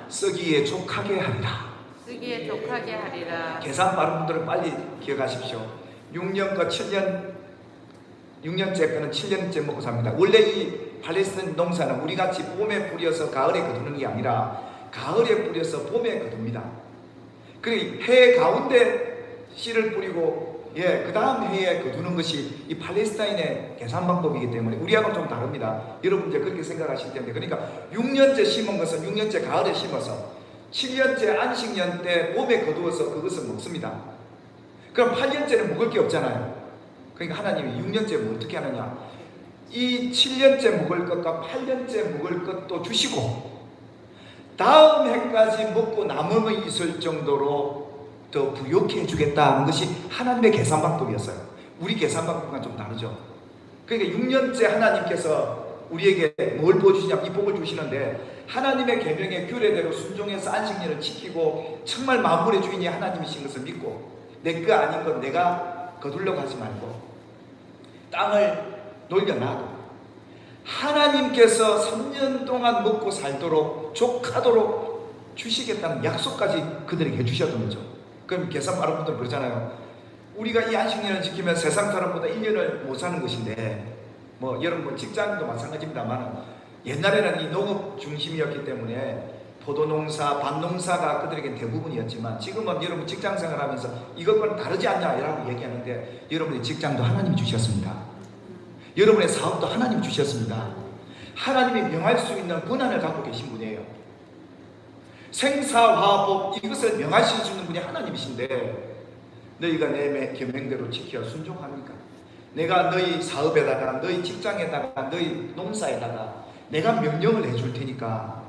쓰기에 족하게 하리라. 쓰기에 족하게 하리라. 계산 빠른 분들은 빨리 기억하십시오. 6년과 7년, 6년째 거는 7년째 먹고 삽니다. 원래 이 팔레스타인 농사는 우리같이 봄에 뿌려서 가을에 거두는 게 아니라 가을에 뿌려서 봄에 거둡니다. 그리고 해 가운데 씨를 뿌리고 그 다음 해에 거두는 것이 이 팔레스타인의 계산 방법이기 때문에 우리하고는 좀 다릅니다. 여러분 이제 그렇게 생각하실 텐데, 그러니까 6년째 심은 것은 6년째 가을에 심어서 7년째 안식년 때 봄에 거두어서 그것을 먹습니다. 그럼 8년째는 먹을 게 없잖아요. 그러니까 하나님이 6년째 뭐 어떻게 하느냐, 이 7년째 먹을 것과 8년째 먹을 것도 주시고 다음 해까지 먹고 남음이 있을 정도로 더 부욕해 주겠다는 것이 하나님의 계산 방법이었어요. 우리 계산 방법과 좀 다르죠. 그러니까 6년째 하나님께서 우리에게 뭘 보여주시냐면 이 복을 주시는데, 하나님의 계명의 규례대로 순종해서 안식년을 지키고 정말 만물의 주인이 하나님이신 것을 믿고 내 거 아닌 건 내가 거두려고 하지 말고 땅을 놀려놔도 하나님께서 3년 동안 먹고 살도록 족하도록 주시겠다는 약속까지 그들에게 해주셨던 거죠. 그럼 계산 빠른 분들 그러잖아요. 우리가 이 안식년을 지키면 세상 사람보다 1년을 못 사는 것인데, 뭐 여러분 직장도 마찬가지입니다만 옛날에는 이 농업 중심이었기 때문에 포도농사, 밭농사가 그들에게 대부분이었지만 지금은 여러분 직장 생활하면서 이것과는 다르지 않냐라고 얘기하는데, 여러분의 직장도 하나님이 주셨습니다. 여러분의 사업도 하나님이 주셨습니다. 하나님이 명할 수 있는 권한을 갖고 계신 분이에요. 생사화복 이것을 명하실 수 있는 분이 하나님이신데, 너희가 내 계명대로 지켜 순종합니까? 내가 너희 사업에다가, 너희 직장에다가, 너희 농사에다가 내가 명령을 해줄 테니까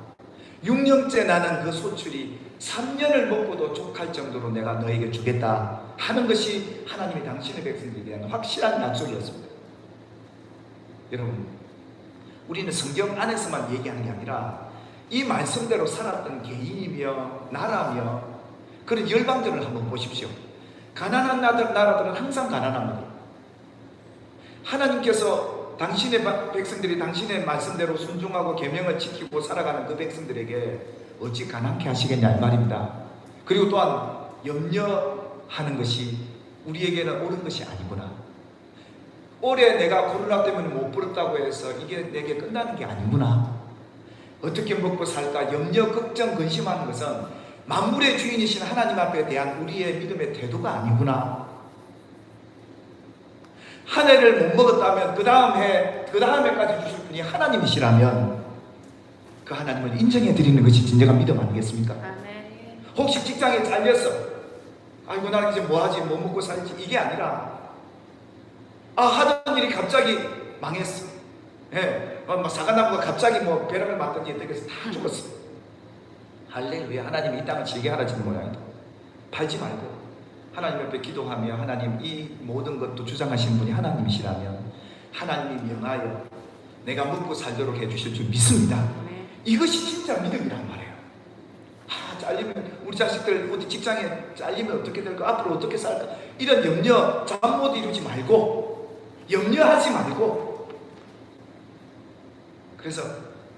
6년째 나는 그 소출이 3년을 먹고도 족할 정도로 내가 너에게 주겠다 하는 것이 하나님이 당신의 백성들에 대한 확실한 약속이었습니다. 여러분, 우리는 성경 안에서만 얘기하는 게 아니라 이 말씀대로 살았던 개인이며 나라며 그런 열방들을 한번 보십시오. 가난한 나라들은 항상 가난합니다. 하나님께서 당신의 백성들이 당신의 말씀대로 순종하고 계명을 지키고 살아가는 그 백성들에게 어찌 가난케 하시겠냐 이 말입니다. 그리고 또한 염려하는 것이 우리에게는 옳은 것이 아니구나. 올해 내가 코로나 때문에 못 벌었다고 해서 이게 내게 끝나는 게 아니구나. 어떻게 먹고 살까 염려, 걱정, 근심하는 것은 만물의 주인이신 하나님 앞에 대한 우리의 믿음의 태도가 아니구나. 한 해를 못 먹었다면 그 다음 해까지 주실 분이 하나님이시라면 그 하나님을 인정해 드리는 것이 진정한 믿음 아니겠습니까? 아멘. 혹시 직장에 잘렸어. 아이고 나는 이제 뭐 하지, 뭐 먹고 살지, 이게 아니라 하던 일이 갑자기 망했어. 예, 사과나무가 갑자기 벼락을 맞더니 어떻게 다 죽었어. 할렐루야. 하나님이 이 땅을 지게 하라지는 모양이다. 팔지 말고 하나님 앞에 기도하며, 하나님 이 모든 것도 주장하시는 분이 하나님이시라면 하나님이 명하여 내가 먹고 살도록 해주실 줄 믿습니다. 네. 이것이 진짜 믿음이란 말이에요. 잘리면 우리 자식들 어디 직장에 잘리면 어떻게 될까, 앞으로 어떻게 살까, 이런 염려 잠 못 이루지 말고, 염려하지 말고. 그래서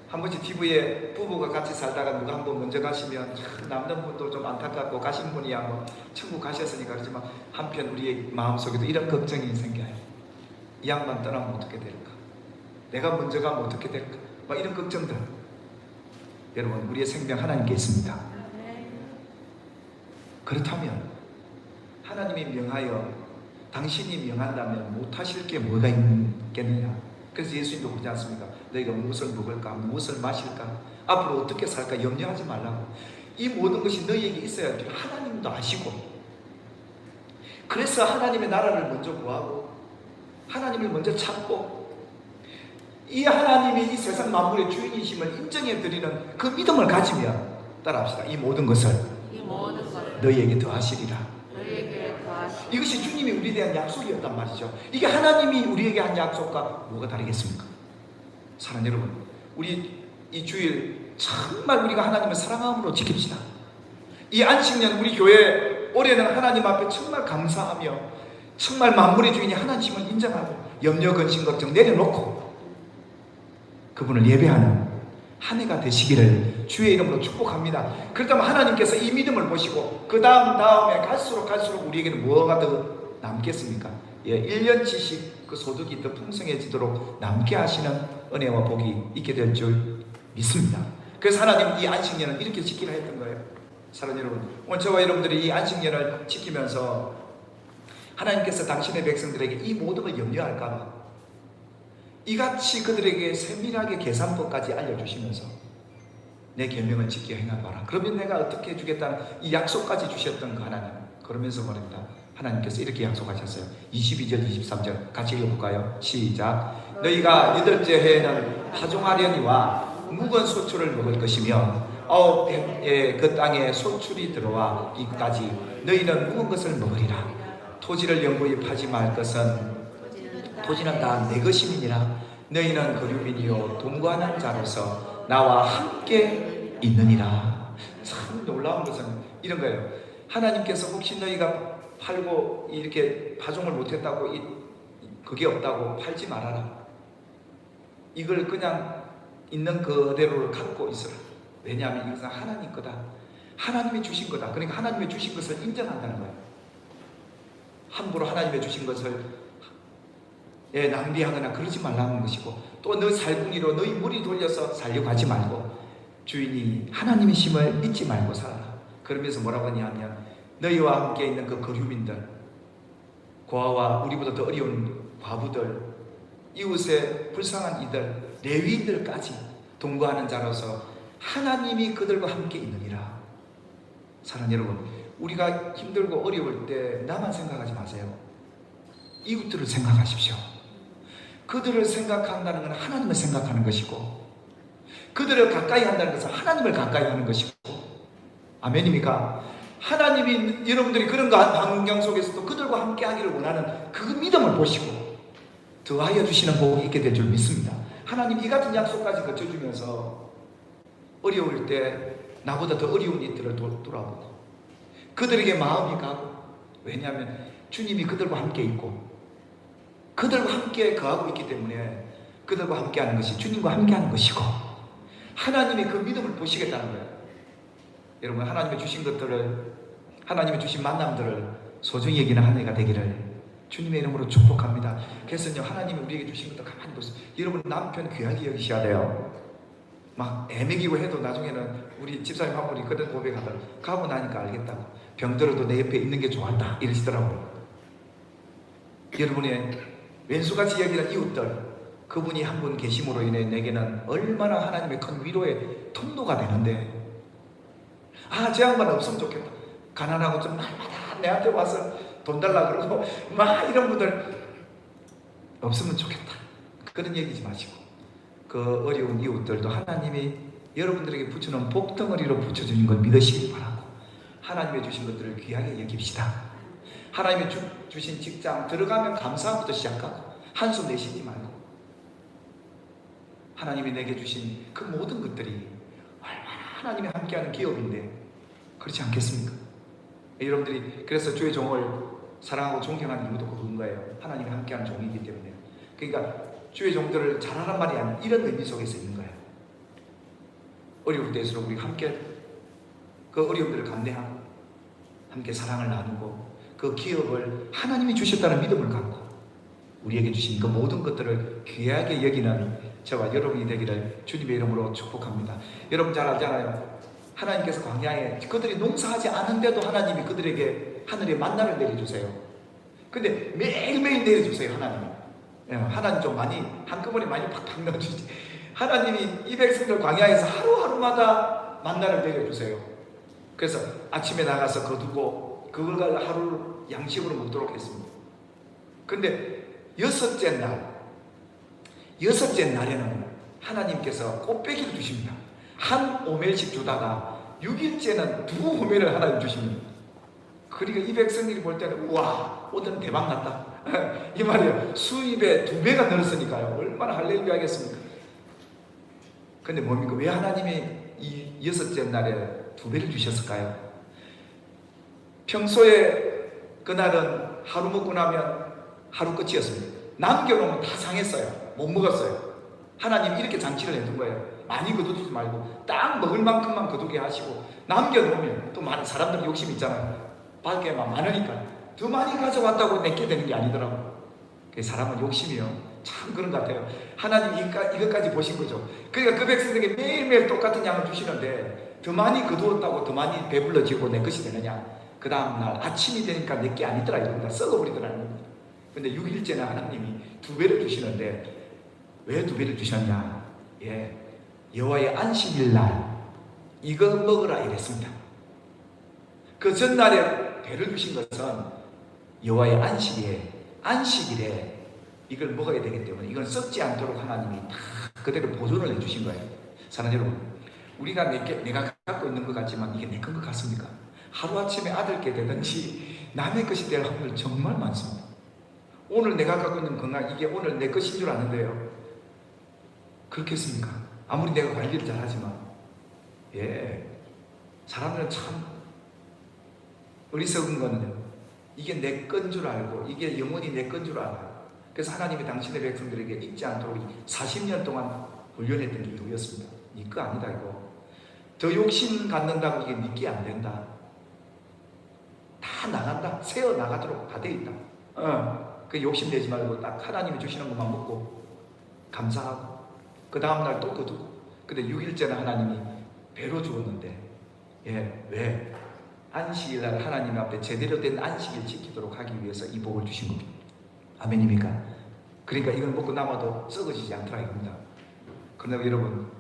한 번씩 TV에 부부가 같이 살다가 누가 한 번 먼저 가시면 남는 분도 좀 안타깝고, 가신 분이야 천국 가셨으니까 그러지만 한편 우리의 마음속에도 이런 걱정이 생겨요. 이 양반 떠나면 어떻게 될까, 내가 먼저 가면 어떻게 될까, 이런 걱정들. 여러분, 우리의 생명 하나님께 있습니다. 그렇다면 하나님이 명하여 당신이 명한다면 못하실 게 뭐가 있겠느냐. 그래서 예수님도 그러지 않습니까? 너희가 무엇을 먹을까, 무엇을 마실까, 앞으로 어떻게 살까 염려하지 말라고. 이 모든 것이 너희에게 있어야 돼. 하나님도 아시고. 그래서 하나님의 나라를 먼저 구하고 하나님을 먼저 찾고, 이 하나님이 이 세상 만물의 주인이심을 인정해 드리는 그 믿음을 가지면, 따라합시다, 이 모든 것을 너희에게 더하시리라. 이것이 주님이 우리에 대한 약속이었단 말이죠. 이게 하나님이 우리에게 한 약속과 뭐가 다르겠습니까? 사랑하는 여러분, 우리 이 주일 정말 우리가 하나님을 사랑함으로 지킵시다. 이 안식년 우리 교회 올해는 하나님 앞에 정말 감사하며 정말 만물의 주인이 하나님을 인정하고 염려, 근심, 걱정 내려놓고 그분을 예배하는 한 해가 되시기를 주의 이름으로 축복합니다. 그렇다면 하나님께서 이 믿음을 보시고 그 다음에 갈수록 우리에게는 뭐가 더 남겠습니까? 1년치씩 그 소득이 더 풍성해지도록 남게 하시는 은혜와 복이 있게 될 줄 믿습니다. 그래서 하나님 이 안식년을 이렇게 지키라 했던 거예요. 사랑하는 여러분, 오늘 저와 여러분들이 이 안식년을 지키면서 하나님께서 당신의 백성들에게 이 모든 걸 염려할까봐 이같이 그들에게 세밀하게 계산법까지 알려주시면서 내 계명을 지켜 행하거라. 그러면 내가 어떻게 해주겠다는 이 약속까지 주셨던 그 하나님. 그러면서 말입니다, 하나님께서 이렇게 약속하셨어요. 22절 23절 같이 읽어볼까요? 시작. 너희가 여덟째 해에는 파종하려니와 묵은 소출을 먹을 것이며 아홉 해에 그 땅에 소출이 들어와 이까지 너희는 묵은 것을 먹으리라. 토지를 영구히 파지 말 것은 토지는 다 내 것임이니라. 너희는 거류민이요 동거하는 자로서 나와 함께 있느니라. 참 놀라운 것은 이런 거예요. 하나님께서 혹시 너희가 팔고 이렇게 파종을 못했다고 그게 없다고 팔지 말아라. 이걸 그냥 있는 그대로 갖고 있어라. 왜냐하면 이것은 하나님 거다. 하나님이 주신 거다. 그러니까 하나님이 주신 것을 인정한다는 거예요. 함부로 하나님이 주신 것을 낭비하거나 그러지 말라는 것이고, 또 너 살궁이로 너희 머리 돌려서 살려고 하지 말고 주인이 하나님이심을 잊지 말고 살아라. 그러면서 뭐라고 하냐면 너희와 함께 있는 그 거류민들, 고아와 우리보다 더 어려운 과부들, 이웃의 불쌍한 이들, 레위인들까지 동거하는 자로서 하나님이 그들과 함께 있느니라. 사랑하는 여러분, 우리가 힘들고 어려울 때 나만 생각하지 마세요. 이웃들을 생각하십시오. 그들을 생각한다는 것은 하나님을 생각하는 것이고, 그들을 가까이 한다는 것은 하나님을 가까이 하는 것이고, 아멘입니까? 하나님이 여러분들이 그런 환경 속에서도 그들과 함께 하기를 원하는 그 믿음을 보시고 더하여 주시는 복이 있게 될 줄 믿습니다. 하나님 이 같은 약속까지 거쳐주면서 어려울 때 나보다 더 어려운 이들을 돌아보고 그들에게 마음이 가고, 왜냐하면 주님이 그들과 함께 있고 그들과 함께 거하고 있기 때문에 그들과 함께 하는 것이 주님과 함께 하는 것이고, 하나님이 그 믿음을 보시겠다는 거예요. 여러분, 하나님이 주신 것들을, 하나님이 주신 만남들을 소중히 여기는 한 해가 되기를 주님의 이름으로 축복합니다. 그래서요, 하나님이 우리에게 주신 것도 가만히 보세요. 여러분, 남편 귀하게 여기셔야 돼요. 막 애매기고 해도 나중에는 우리 집사님 한 분이 그런 고백하더라고요. 가고 나니까 알겠다고. 병들어도 내 옆에 있는 게 좋았다 이러시더라고요. 여러분의 왼수같이 여기는 이웃들, 그분이 한 분 계심으로 인해 내게는 얼마나 하나님의 큰 위로의 통로가 되는데, 저 양반 없으면 좋겠다. 가난하고 좀 날마다 내한테 와서 돈 달라 그러고 막 이런 분들 없으면 좋겠다. 그런 얘기지 마시고, 그 어려운 이웃들도 하나님이 여러분들에게 붙여놓은 복덩어리로 붙여주는 걸 믿으시기 바라고, 하나님의 주신 것들을 귀하게 여깁시다. 하나님의 주신 직장 들어가면 감사부터 시작하고 한숨 내쉬지 말고, 하나님이 내게 주신 그 모든 것들이 얼마나 하나님이 함께하는 기업인데 그렇지 않겠습니까? 여러분들이 그래서 주의 종을 사랑하고 존경하는 이유도 그런 거예요. 하나님이 함께하는 종이기 때문에. 그러니까 주의 종들을 잘하란 말이 아니라 이런 의미 속에서 있는 거예요. 어려울 때일수록 우리 함께 그 어려움들을 감내하고 함께 사랑을 나누고 그 기업을 하나님이 주셨다는 믿음을 갖고 우리에게 주신 그 모든 것들을 귀하게 여기는 저와 여러분이 되기를 주님의 이름으로 축복합니다. 여러분 잘 알잖아요. 하나님께서 광야에 그들이 농사하지 않은데도 하나님이 그들에게 하늘에 만나를 내려주세요. 근데 매일매일 내려주세요. 하나님이. 하나님 좀 많이 한꺼번에 많이 팍팍 넣어주지. 하나님이 이 백성들 광야에서 하루하루마다 만나를 내려주세요. 그래서 아침에 나가서 거두고 그걸 하루 양식으로 먹도록 했습니다. 근데 여섯째 날에는 하나님께서 꽃배기를 주십니다. 한 오멜씩 주다가 6일째는 2오멜을 하나님 주십니다. 그러니까 이 백성들이 볼 때는 우와, 오늘은 대박 났다 이 말이에요. 수입에 2배가 늘었으니까요. 얼마나 할렐루야 하겠습니까? 근데 뭡니까? 왜 하나님이 이 여섯째 날에 2배를 주셨을까요? 평소에 그날은 하루 먹고 나면 하루 끝이었습니다. 남겨놓으면 다 상했어요. 못 먹었어요. 하나님 이렇게 장치를 해둔 거예요. 많이 거두지 말고 딱 먹을 만큼만 거두게 하시고, 남겨놓으면 또 많은 사람들이 욕심이 있잖아요. 밖에 막 많으니까 더 많이 가져왔다고 내게 되는 게 아니더라고요. 사람은 욕심이요. 참 그런 것 같아요. 하나님 이것까지 보신 거죠. 그러니까 그 백성들에게 매일매일 똑같은 양을 주시는데 더 많이 거두었다고 더 많이 배불러지고 내 것이 되느냐? 그 다음날 아침이 되니까 내 게 아니더라 이럽니다. 썩어버리더라는 겁니다. 근데 6일째는 하나님이 2배를 주시는데 왜 2배를 주셨냐? 여호와의 안식일 날 이거 먹으라 이랬습니다. 그 전날에 배를 주신 것은 여호와의 안식일에 이걸 먹어야 되기 때문에 이건 썩지 않도록 하나님이 다 그대로 보존을 해주신 거예요. 사랑하는 여러분, 우리가 내가 갖고 있는 것 같지만 이게 내 건 것 같습니까? 하루아침에 아들께 되든지 남의 것이 될 확률 정말 많습니다. 오늘 내가 갖고 있는 건강, 이게 오늘 내 것인 줄 아는데요. 그렇겠습니까? 아무리 내가 관리를 잘하지만, 사람들은 참 어리석은 거는요, 이게 내 건 줄 알고 이게 영원히 내 건 줄 알아요. 그래서 하나님이 당신의 백성들에게 잊지 않도록 40년 동안 훈련했던 게 이거였습니다. 네 거 아니다 이거. 더 욕심 갖는다고 이게 네 게 안 된다. 다 나간다. 새어 나가도록 다 돼 있다. 그 욕심 내지 말고 딱 하나님이 주시는 것만 먹고 감사하고 그 다음날 또 거두고. 근데 6일째는 하나님이 배로 주었는데, 왜? 안식일날 하나님 앞에 제대로 된 안식일 지키도록 하기 위해서 이 복을 주신 겁니다. 아멘입니까? 그러니까 이걸 먹고 남아도 썩어지지 않더라 이겁니다. 그런데 여러분,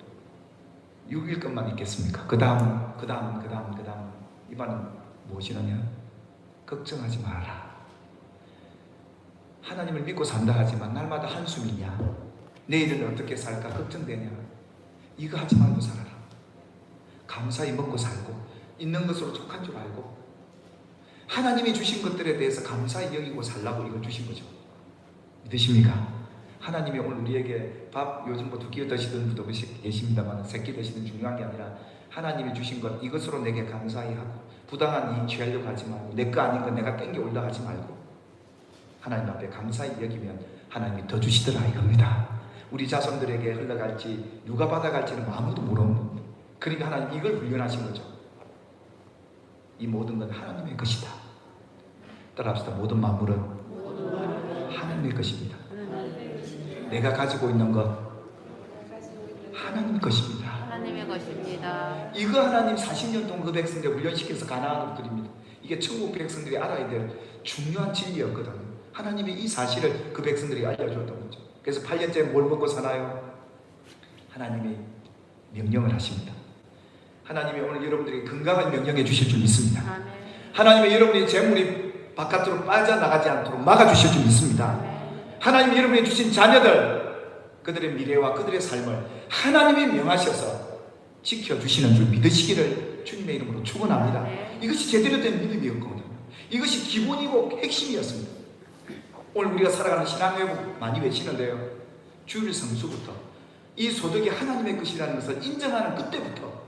6일 것만 있겠습니까? 그 다음 이반은 무엇이느냐? 걱정하지 말아라. 하나님을 믿고 산다 하지만 날마다 한숨이냐? 내일은 어떻게 살까 걱정되냐? 이거 하지 말고 살아라. 감사히 먹고 살고 있는 것으로 족한 줄 알고 하나님이 주신 것들에 대해서 감사히 여기고 살라고 이걸 주신 거죠. 믿으십니까? 하나님이 오늘 우리에게 밥 요즘 뭐 2끼 드시는 분도 계십니다만 3끼 드시는 중요한 게 아니라 하나님이 주신 것 이것으로 내게 감사히 하고 부당한 이익 취하려고 하지 말고 내 거 아닌 거 내가 땡겨 올라가지 말고 하나님 앞에 감사히 여기면 하나님이 더 주시더라 이겁니다. 우리 자손들에게 흘러갈지 누가 받아갈지는 아무도 모르는, 그러니까 하나님 이걸 훈련하신 거죠. 이 모든 건 하나님의 것이다. 따라합시다. 모든 만물은 하나님의 것입니다. 내가 가지고 있는 것 하나님 것입니다. 하나님의 것입니다. 이거 하나님 40년 동안 그 백성들 훈련시켜서 가나안으로 드립니다. 이게 천국 백성들이 알아야 될 중요한 진리였거든요. 하나님이 이 사실을 그 백성들이 알려줬던 거죠. 그래서 8년째 뭘 먹고 사나요? 하나님이 명령을 하십니다. 하나님이 오늘 여러분들에게 건강을 명령해 주실 줄 믿습니다. 아멘. 하나님이 여러분의 재물이 바깥으로 빠져나가지 않도록 막아주실 줄 믿습니다. 아멘. 하나님이 여러분이 주신 자녀들, 그들의 미래와 그들의 삶을 하나님이 명하셔서 지켜주시는 줄 믿으시기를 주님의 이름으로 축원합니다. 아멘. 이것이 제대로 된 믿음이었거든요. 이것이 기본이고 핵심이었습니다. 오늘 우리가 살아가는 신앙회복 많이 외치는데요, 주일 성수부터 이 소득이 하나님의 것이라는 것을 인정하는 그때부터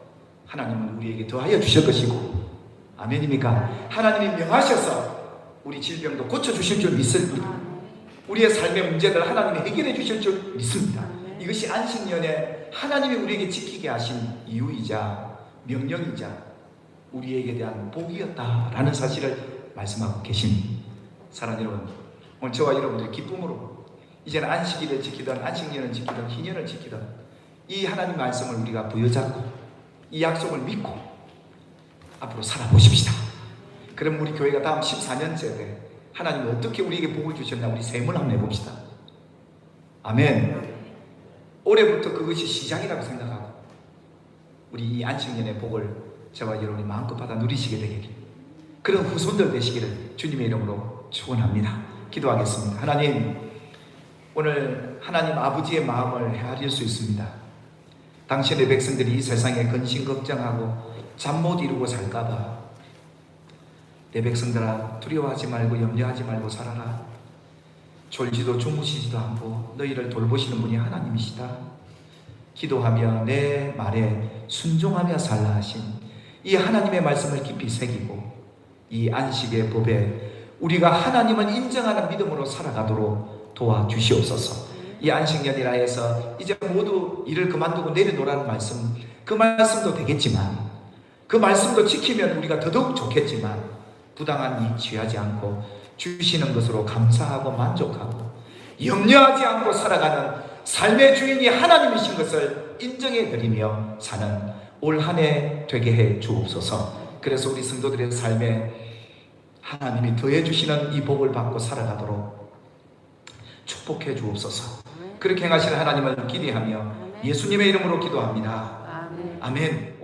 하나님은 우리에게 더하여 주실 것이고, 아멘입니까? 하나님이 명하셔서 우리 질병도 고쳐주실 줄 믿습니다. 우리의 삶의 문제들 하나님이 해결해 주실 줄 믿습니다. 이것이 안식년에 하나님이 우리에게 지키게 하신 이유이자 명령이자 우리에게 대한 복이었다라는 사실을 말씀하고 계신 사랑하는 여러분, 오늘 저와 여러분들의 기쁨으로 이제는 안식일을 지키든 안식년을 지키든 희년을 지키든 이 하나님 말씀을 우리가 부여잡고 이 약속을 믿고 앞으로 살아보십시다. 그럼 우리 교회가 다음 14년째 때 하나님이 어떻게 우리에게 복을 주셨나 우리 셈을 한번 해봅시다. 아멘. 올해부터 그것이 시작이라고 생각하고 우리 이 안식년의 복을 저와 여러분이 마음껏 받아 누리시게 되길, 그런 후손들 되시기를 주님의 이름으로 축원합니다. 기도하겠습니다. 하나님, 오늘 하나님 아버지의 마음을 헤아릴 수 있습니다. 당신의 백성들이 이 세상에 근심 걱정하고 잠 못 이루고 살까봐 내 백성들아 두려워하지 말고 염려하지 말고 살아라. 졸지도 주무시지도 않고 너희를 돌보시는 분이 하나님이시다. 기도하며 내 말에 순종하며 살라 하신 이 하나님의 말씀을 깊이 새기고 이 안식의 법에 우리가 하나님을 인정하는 믿음으로 살아가도록 도와주시옵소서. 이 안식년이라 해서 이제 모두 일을 그만두고 내려놓으라는 말씀, 그 말씀도 되겠지만 그 말씀도 지키면 우리가 더더욱 좋겠지만 부당한 이익 취하지 않고 주시는 것으로 감사하고 만족하고 염려하지 않고 살아가는 삶의 주인이 하나님이신 것을 인정해 드리며 사는 올 한 해 되게 해 주옵소서. 그래서 우리 성도들의 삶에 하나님이 더해 주시는 이 복을 받고 살아가도록 축복해 주옵소서. 그렇게 행하시는 하나님을 기대하며 예수님의 이름으로 기도합니다. 아멘. 아멘.